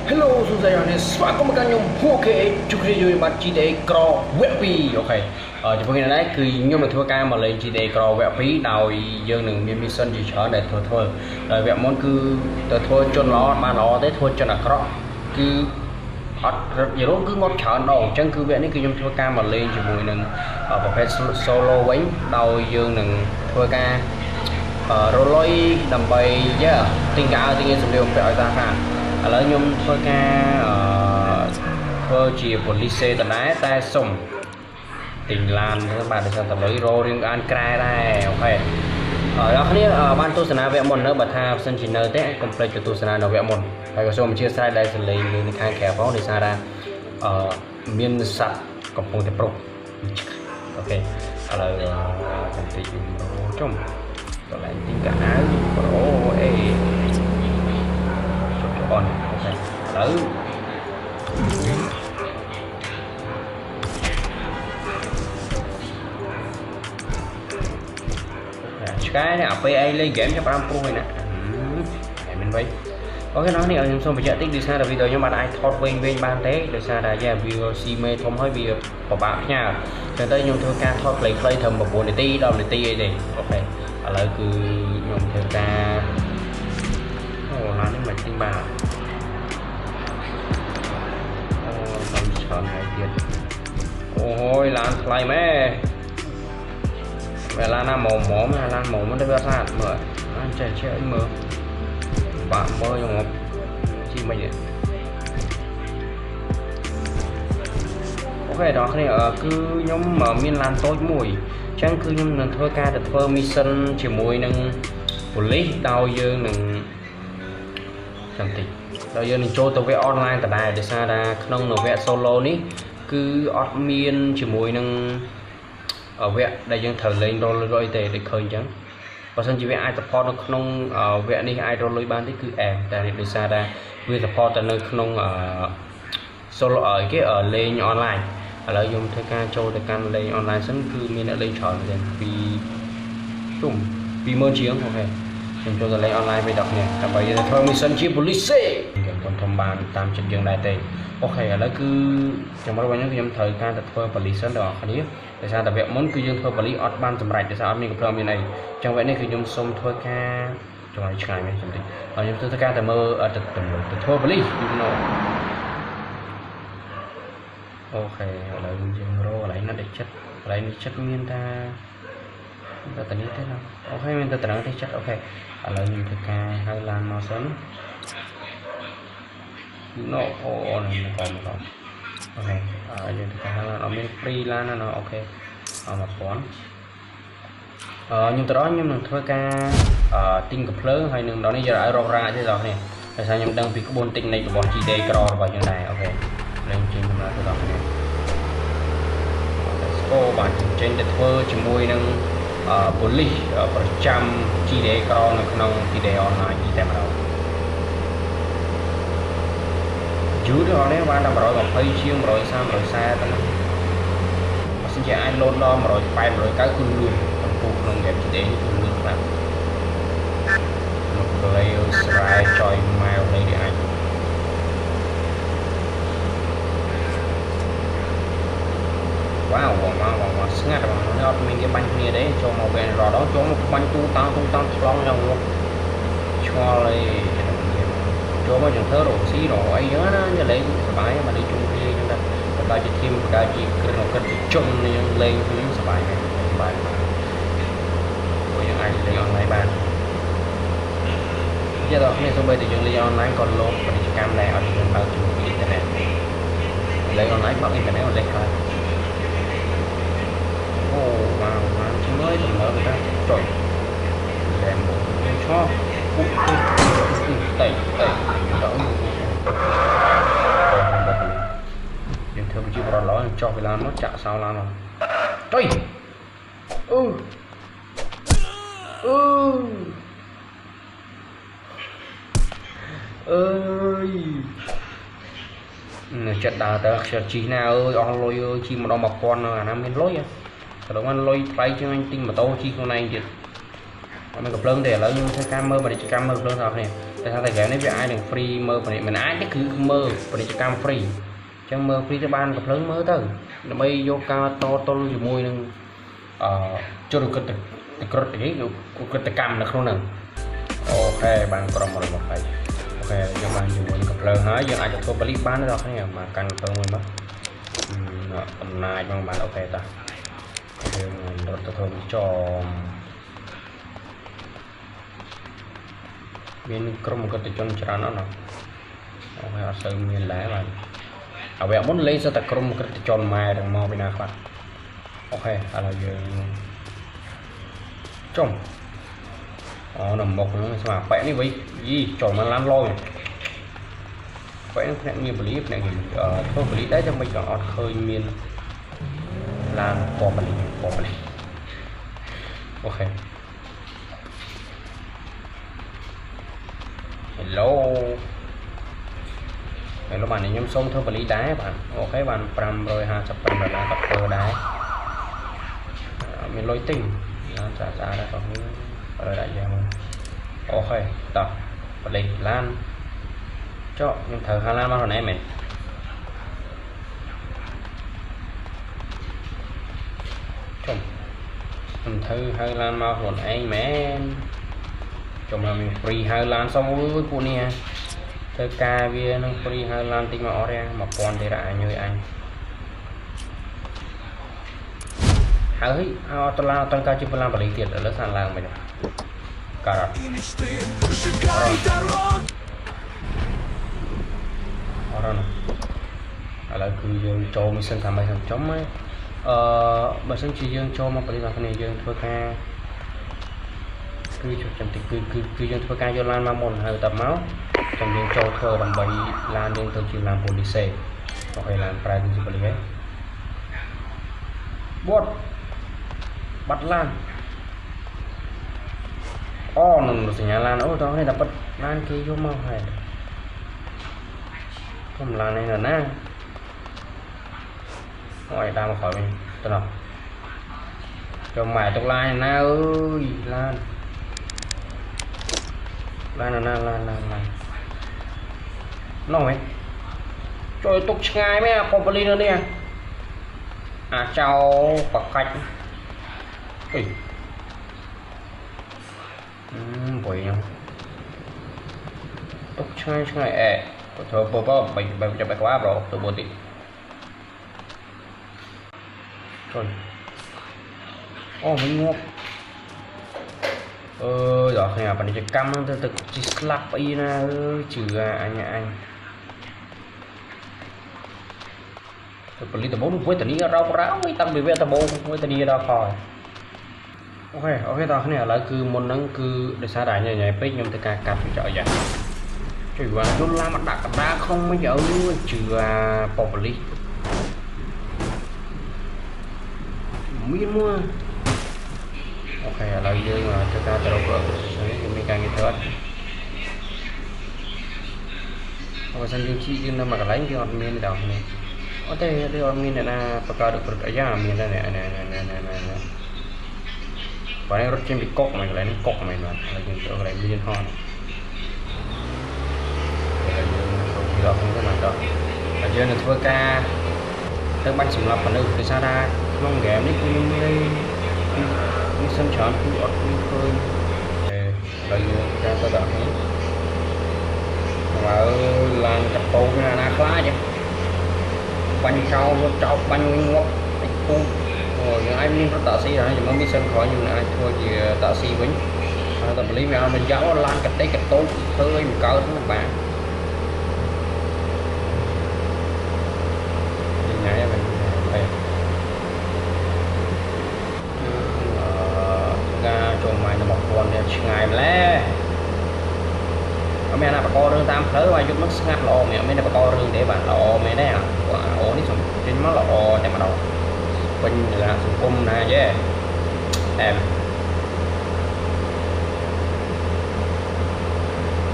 Hello សួស្តីអ្នកនាងស្វាគមន៍មកកាន់ខ្ញុំ 4K ជួបគ្នាយូរបាត់ GTA ក្រវគ្គ2អូខេចំពោះគ្នានេះគឺខ្ញុំនឹងធ្វើការមកលេង GTA ក្រវគ្គ2ដោយយើងនឹងមាន mission ជាច្រើនដែលធ្វើដោយវគ្គមុនគឺទៅធ្វើជនល្អបានល្អទេធ្វើជនអាក្រក់គឺអត់រត់យល់គឺងត់ច្រើនដងអញ្ចឹងគឺវគ្គនេះគឺខ្ញុំធ្វើការមកលេងជាមួយនឹងប្រភេទ solo វិញដោយយើងនឹងធ្វើការរលុយដើម្បីទិញកាទិញសម្ភារបំពាក់ឲ្យស្អាតឥឡូវខ្ញុំធ្វើការធ្វើជាប៉ូលីសដដែលតែសុំទិញឡានទៅបាទដោយសារតែលុយរោរៀងអានក្រែដែរអូខេអ្នកគ្នាបានទស្សនាវគ្គមុននៅបើថាផ្សិនជានៅទេកុំភ្លេចទៅទស្សនានៅវគ្គមុនហើយក៏សូមអធិស្ឋានដែលសលេងនៅខាងក្រៅផងដោយសារថាមានសត្វកំពុងតែប្រុសអូខេឥឡូវបន្តិចចុំកន្លែងទិញកាអាវប្រូអេចុះបងអូខេឥឡូវឆ្កែនេះអាពេលឯងលេងហ្គេមចាប់5ព្រោះឯណាតែមិនវិញអូខេនោះនេះខ្ញុំសូមបញ្ជាក់តិចដោយសារតែវីដេអូខ្ញុំបានអាចថតវែងបានទេដោយសារតែវាស៊ីមេធំហើយវាពិបាកផ្ញើចឹងទៅខ្ញុំធ្វើការថតខ្លីៗត្រឹម9នាទី10នាទីអីទេអូខេឥឡូវគឺខ្ញុំធ្វើការអូឡាននេះមិនទិញបានអូខ្ញុំច្រើនហើយទៀតអូយឡានថ្លៃម៉ែเวลาน้ำหมอร้านหมอมันได้เวลาสะอาดเหมือนร้านเจ๊ไอ้เมื่อปะเมื่อยังงบที่ไม่เนี่ยโอเคđó cái này cứ nhóm mở miên lan tối mùi chẳng cứ nhóm nâng thơ ca được thơ mission chỉ mùi nâng police đau dương nâng chẳng thì đau dương nâng cho tàu vẽ online tại đài để xa ra nông nổ vẽ solo ní cứ admin chỉ mùi nâng ở vẽ đây dân thờ lên rồi để khơi chẳng và sân chỉ vẽ ai support nó không vẽ đi ai rồi ban thì cứ tại để xa ra vì support tại nơi không solo ở cái ở lên online ở lợi dụng thay ca cho để can lên online sân cứ mình đã lên chọn rồi vì chung vì mơ chiến ok mình cho lên online về đọc nè cả bây giờ thôi mình sân chi police còn thông bàn tam trận dương đại tề ok ở đó cứ trong đó những cái thời gian thật phơi police sân đó cái đấy tại sao tại việc muốn cứ dương phơi police ở ban tầm rạch tại sao mình có như này trong vậy nàyคือยมส่งทั่วค่จังหวัดชายไหมจำเป็นยมทั่วค่แต่เมื่อตึกทั่วบริยูโนโอเคอะไรยังรออะไรนั่นเด็กชัดอะไรนี่ชัดมีนตาตอนนี้เท่านั้นโอเคมีนตาตรังที่ชัดโอเคอะไรยังทั่วค่ให้ลานมาซ้อนโนโอ้นี่ก่อนโอเคยังทั่วค่ให้ลานเอาไม่ฟรีลานนะโอเคเอามาป้อนnhưng từ đó nhưng mình thôi ca tinh cực lớn hay đừng đó bây giờ ở ra thế rồi nè tại sao nhưng đang bị cái bốn tinh này của bọn chị đây cro vào như này ok lên trên là từ đó này cô bạn trên để thơ chỉ môi nâng police trăm chị đây cro nó không chị đây online chị tem đâu chú đó đấy bạn làm rồi còn thấy chiêu rồi sao rồi xa ta xin chào anh luôn lo mà rồi bay rồi cái cưng luôn nông nghiệp chỉ để những nước lắm một layer slide choi mile lấy để anh wow wow ngắt mà nó mình cái bánh kia đấy cho màu vàng rồi đó cho một bánh tu tăng long nhau luôn cho lấy cho mấy trường thơ đồ xí đồ ấy nhớ nó như lấy bài mà đi chung kia chúng ta ta chỉ thêm cái gì cái nó cần chung lên những bài này bài ai lấy online bạn giờ đó này tôi bây giờ lấy online còn luôn và đi cam này ở trên bao nhiêu internet lấy online bằng internet lấy coi wow chúng mới tầm lớn người ta trời làm một cái cho tẩy đỡ nhưng thường chỉ còn nói cho cái lan nó chả sao lan rồi trời ơi trận đào ta chỉ nào ơi on lôi ơi chi mà đâu mà con là nam bên lối à đó anh lôi tay cho anh tinh mà to chi con này chứ mình gặp lớn để lấy nhưng thấy cam mơ mà để cam mơ lớn rồi nè แต่ถ้าแต่แกนี่វាអាចនឹង free មើលមិនអាចទេគឺមើលពាណិជ្ជកម្ម free អញ្ចឹងមើល free ទៅបានកំភ្លើងមើលទៅដើម្បីយកការតទល់ជាមួយនឹងជលគិតក្រឹតអីគិតកម្មនៅក្នុងហ្នឹងអូខេបានក្រុម120អូខេយើងបានជាមួយនឹងកំភ្លើងហើយយើងអាចធ្វើបលីបានដល់គ្នាមកកាន់កំភ្លើងមួយមកអំណាចមកបានអូខេតាយើងរត់ទៅធ្វើចំមានក្រុមអតិថិជនច្រើនណាស់ណាអូខេអត់សូវមានដែរបាទអ្វីមុនលេងសតែក្រុមអតិថិជនម៉ែទាំងមកពីណាខ្លះអូខេឥឡូវយើងចំអូនៅមុខហ្នឹងស្មាប៉ែនេះវិញយីចូលមកឡានលយប៉ែនេះភ្នាក់ងារបលីភ្នាក់ងារធ្វើបលីដែរតែមិនអត់ឃើញមានឡានពណ៌បលីអូខេHello បានខ្ញុំសូមធ្វើបលីដែរបាទអូខេបាន$555ក៏ធ្វើដែរមានលុយទិញឡានស្អាតដែរបងនេះអត់ដាក់យ៉ាងអូខេតោះបលីឡានចុះខ្ញុំត្រូវហៅឡានមកខ្លួនឯងមែនចុះខ្ញុំត្រូវហៅឡានមកខ្លួនឯងមែនចំណាំមាន free ហៅឡានxong ơiពួកនេះធ្វើការវានឹង free ហៅឡានតិចមកអត់ទេ1000ទេរ៉ាអញអើយអញហើយអត់តឡានអត់តការជិះឡានបលីទៀតឥឡូវសានឡើងមិនការអត់ឥឡូវគឺយើងចូលមីសិនតាមឲ្យចំហើយបើសិនជាយើងចូលមកបលីរបស់គ្នាយើងធ្វើការគឺចាំតិចគឺយើងធ្វើការយកឡានមកមុនហើយតបមកចាំយើងចូលធ្វើដើម្បីឡានយើងទៅជាឡានប៉ូលីសអូខេឡានប្រែទៅជាប៉ូលីសបាត់ឡានអូនឹងសញ្ញាឡានអូតោះនេះតែប៉ិតឡានគេយកមកហើយខ្ញុំឡាននេះណាអូយដើរមកkhỏiវិញទៅណោះចូលម៉ែទុកឡានណាអើយឡាននោះហ៎ចូលទុកឆ្ងាយមែនអាប៉ូប៉ូលីសនៅនេះអាចោបកាច់អីបុយខ្ញុំទុកឆ្ងាយអែទៅធ្វើពពបែបចាប់បែកក្បាលប្រូទៅបូទីចូលអូមិនងប់ដល់គ្នាពាណិជ្ជកម្មហ្នឹងទៅជីស្លាប់អីណាជឿអញទៅប៉ូលីសដំបូងវេទនីរោមិនតាំងពីវេទដំបូងវេទនីដល់ខអូខេដល់គ្នាឥឡូវគឺមុនហ្នឹងគឺដោយសារតែញ៉ៃពេកខ្ញុំទៅការកាត់ចោលយ៉ាជួយវ៉ាយល់ឡាមកដាក់កណ្ដាលក្នុងមិនអើជឿប៉ូលីសមានមួយអូខេឥឡូវយើងធ្វើការទៅរកយើងមានការងារធ្វើអត់បើសិនយើងជីយើងនៅមួយកន្លែងយើងអត់មានដល់នេះអត់ទេអត់មានអ្នកណាបកកើតរត់អាយ៉ាមានតែណែបើនេះរត់ចេញពីកុកមួយកន្លែងនេះកុកមែនបាទហើយយើងទៅកន្លែងមានហត់ហើយយើងទៅដល់ហ្នឹងទៅមកដល់ហើយយើងនឹងធ្វើការទៅបាញ់សម្រាប់មនុស្សដោយសារថាក្នុងហ្គេមនេះគឺមានសិនច្រើនគឺអត់មានឃើញហើយយើងការទៅដល់នេះហើយឡានកប៉ូណាខ្លាចបាញ់ចោលចោលបាញ់ងាប់តិចពូយើងអាចមានប្រតាស៊ីហើយយើងមានសិនក្រោយយើងអាចធ្វើជាតាស៊ីវិញហើយតែបលីវាមិនយកឡានកតេកតូចធ្វើឲ្យមិនកើតហ្នឹងបាទញ៉ៃហ្នឹងការចូលម៉ៃរបស់គាត់នេះឆ្ងាយម្ល៉េះអត់មានអាបករឿងតាមផ្លូវឲ្យយុគនឹងស្ងាត់ល្អមែនអត់មានតែបករឿងទេបាទល្អមែនទេអូនេះសំចេញមកល្អតែម្ដងពេញសង្គមណាយេអែម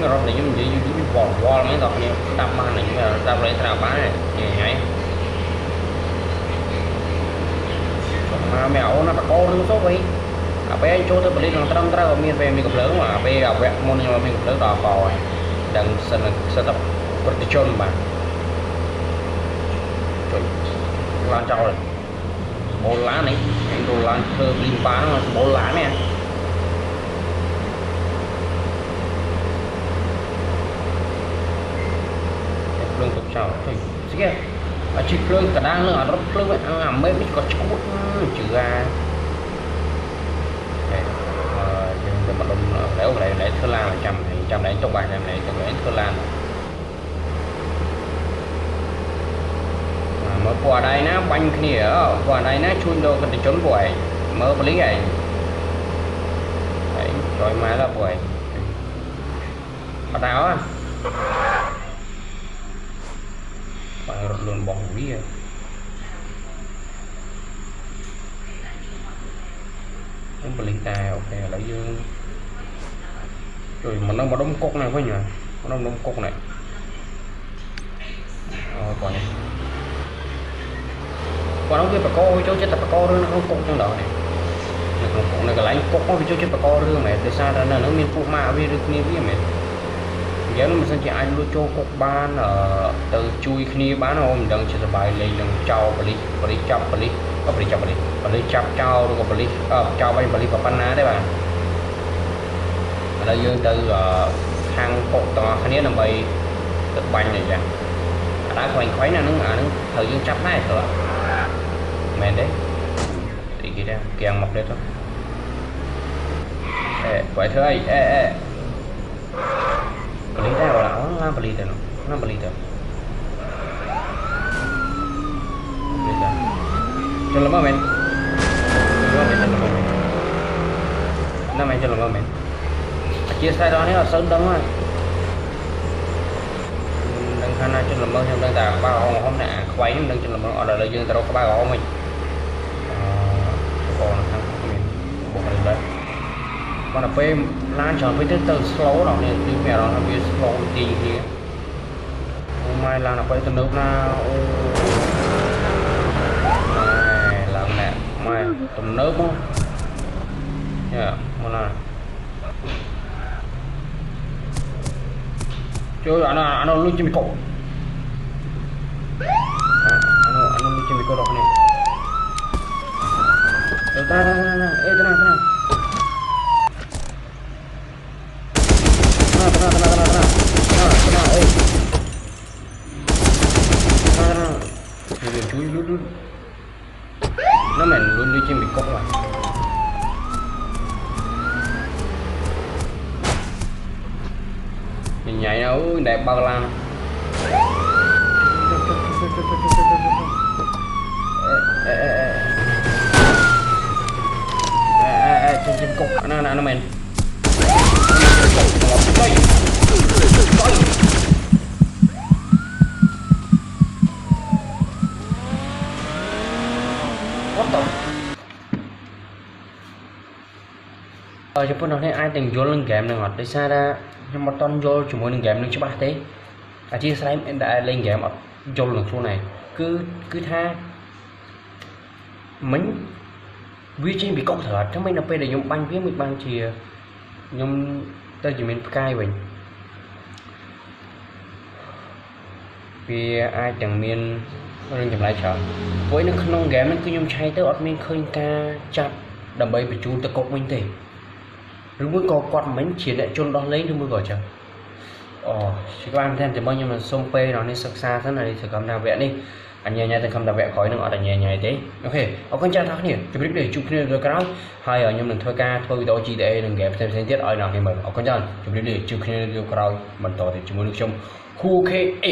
នៅរត់នេះខ្ញុំនិយាយយូរវល់មែនដល់គ្នាស្ដាប់បានខ្ញុំស្ដាប់លេងស្ដាប់បានញ៉ៃមកមែអូនណាបករឿងទៅវិញអាពេលចូលទៅបលិសនឹងត្រឹមត្រូវមានពេលមានកំភ្លើងអាពេលអាវៈមុនខ្ញុំមានកំភ្លើងដល់កហើយ ดังสนับสนับปฏิชนมาจนลานเจ้าเลยโบราณนี่ไอ้โบราณเธอลิมบ้านมันโบราณเนี่ยเรื่องตกเช้าเฮ้ยสิแกอาชีพเรื่องกระด้างเรื่องรถเรื่องไม่có chút chữ a nhưng mà đông léo lại Thơ Lan là trăm này trong bài này trong bài Thơ Lan mà qua đây nó banh kia ở qua đây nó chui đâu cái trốn quậy mở lý này đấy rồi mai là quậy bắt áo á phải luôn bỏng đi nó bật lên tài ok lấy dương rồi mà nó đóng cốc này phải nhỉ nó đóng cốc này rồi còn nó cái bà co chỗ chết bà co nữa nó không cốc trong đó này nó cốc này cái lấy cốc nó chỗ chết bà co nữa mày tại sao là nó miền phụ mạ vì được nhiều biết mày giờ nó mình sẽ anh luôn cho cốc bán ở từ chui khi bán không đừng chỉ là bài lấy đừng trâu và đi chọc và đi có beli chọc beli chọc trâu rồi có beli trâu beli vào pan ná đấy bạn ở đây dương từ hàng cột to cái này là bay được banh này chẳng đã khoảnh khuấy là nó thời dương chắp này rồi mẹ đấy thì kia ra kèn mọc đấy thôi vậy thôi beli đây vào là nó beli được nó beli được cho lama men nó men cho lama men chia sai đó là sơn đông rồi đừng khả năng cho lama trong đang tà ba gò hôm nay quay đừng cho lama ở đây dương ta đâu có ba gò mình còn thằng mình bộ này đấy còn là phim lan tròn với từ slow đó này đi mẹ đó là biết slow đi kia hôm mai là quay từ nước nào mai tầm nước không yeah mana chơi anh lu chim cột anh lu chim cột đó này tenang nó mình luôn đi trên bị cốc mà mình nhảy nó đẹp bao lan trên cốc nó mình cho phút này ai từng vô lên game này ngọt để xa ra nhưng mà toàn vô chỉ muốn gameនឹងច្បាស់ទេអាជាស្រ័យem đã lên game អត់យល់នឹងខ្លួនឯងគឺថាមិញវាចេញពីកុកត្រឡប់ចាំមិនដល់ពេលដែលខ្ញុំបាញ់វាមិនបានជាខ្ញុំទៅជាមានផ្កាយវិញវាអាចទាំងមានរឿងចម្លែកច្រើនព្រោះនៅក្នុង game ហ្នឹងគឺខ្ញុំឆៃទៅអត់មានឃើញការចាប់ដើម្បីបញ្ជូនទៅកុកវិញទេឬមួយក៏គាត់មិនជាអ្នកជន់ដោះលែងឬមួយក៏ចឹងជាបានតែតែមកខ្ញុំនឹងសុំពេលដល់នេះសិក្សាសិនហើយសកម្មថាវគ្គនេះអញ្ញាញ៉ៃទាំងខំតាវគ្គក្រោយនឹងអត់អញ្ញាញ៉ៃទេអូខេអរគុណចាស់ទាំងគ្នាជម្រាបលាជួបគ្នានៅក្រោយហើយខ្ញុំនឹងធ្វើវីដេអូ GTA និង game ផ្សេងៗទៀតឲ្យអ្នកគ្នាមើលអរគុណចាស់ជម្រាបលាជួបគ្នានៅក្រោយបន្តទៀតជាមួយនឹងខ្ញុំ KA